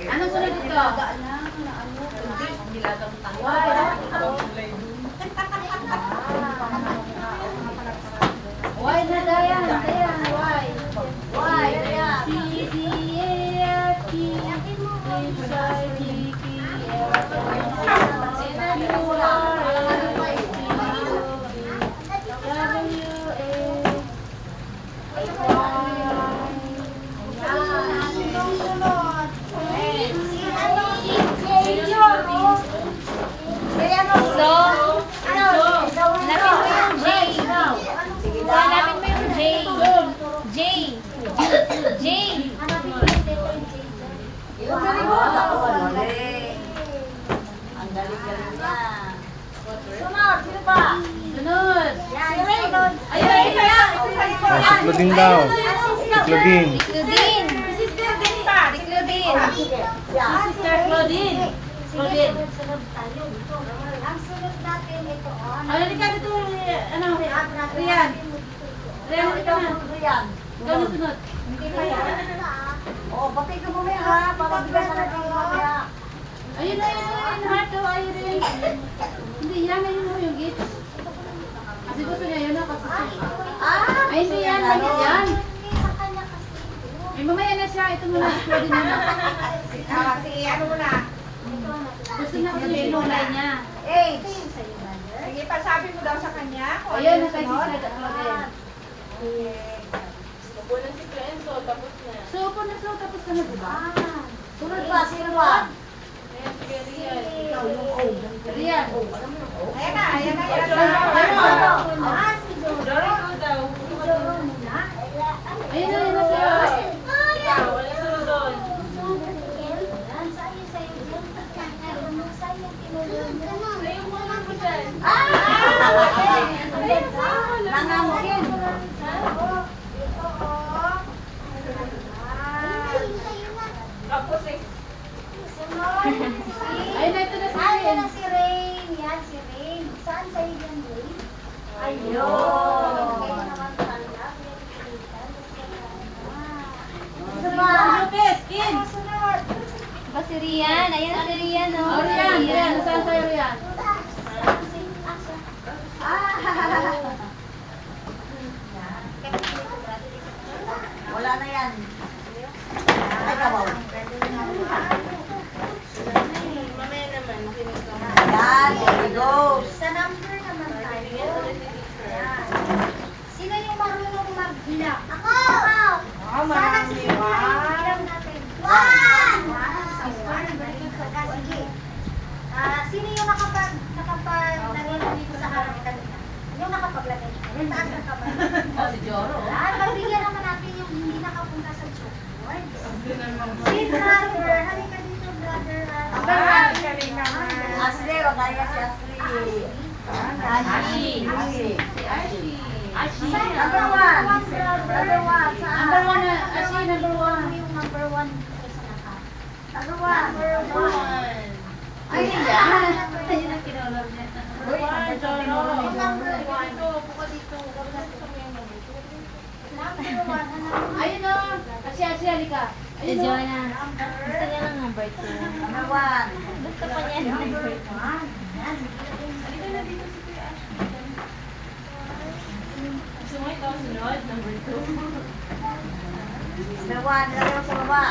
Anong sunod dito? Why na Dayan? Dayan, why? Why? C, D, E, F, G, H, I, J, K, L, M, N, O, P, R, S, T, U, V, W, X, Hanapin mo yung J. J. J. Ang galing. Ang galing-galing niya. Sunod, sino pa? Sunod. Sunod. Ayun, ayun. Si Claudine daw. Si Claudine. Claudine. Sister din pa. Si Claudine. Sister Claudine. Claudine. Sunod tayo dito. Ang sunod natin ito. Ano ka dito? Ano? Rian. Rian, ito na. Rian. Ikaw na sunod. Hindi pa yan. Oo, pati ka mo ha. Para bigyan ka natin mamaya. Ayun na, ayun. Heart daw, ayun rin. Hindi yan, ayun na yung gift. Kasi gusto niya yun na kasi. Ay, hindi yan, mali yan. Sa kanya kasi. Ay, mamaya na siya. Ito muna, Claudine muna. Sige, ano muna? Gusto niya kasi yung kulay niya. Age. Sige, pasabi mo daw sa kanya. Kung ano Ayun, yung nakay sunod. Sister Claudine. So, upo na so, tapos ka na, diba? Sunod pa, sino pa? Rian. Ayan na, ayan na. Ayan na. Si Joro. Si Joro muna. Ayun na, ayun na siya. Nangangukin. Tapos eh. Ayun na, ito na si Ayan Rian. na si Rain. Yan si Rain. Saan sa'yo yan, Rain? Ayun. Kaya naman pala. Lopez, Kin. Sunod. Ba si Rian? Ayan na si Rian, oh. Oh, Rian, Rian. Saan tayo, Rian? Wala na yan. Ay, kabaw. Yan, there we go. Sa number naman tayo. Yan. Sino yung marunong mag-bilang? Ako! Sana si bilang natin. One! Sige. Sino yung nakapaglagay dito sa harap kanina? Yung nakapaglagay. Taas ang kamay. Oh, si Joro. Pagbigyan naman natin yung hindi nakapunta sa chalkboard. Si brother, halika dito brother. Ashley, wag kaya si Ashley. Ashi. Number one. Number one. Number one na. Ashi, number one. Yung number one dito sa lahat. Number one. Number one. Ay, yan. Ayun ang kinolor niya. Number one, Joro. Number one. Number one. Ayun o. Ashi, Ashi, halika. Si Ayun o. Jonah. Gusto niya ng number 2. Number one. Gusto pa niya ng number 2. Yan. Halika na dito si Kuya Ashi. Gusto mo ikaw sunod? Number 2. Number one. Nilagay mo sa baba.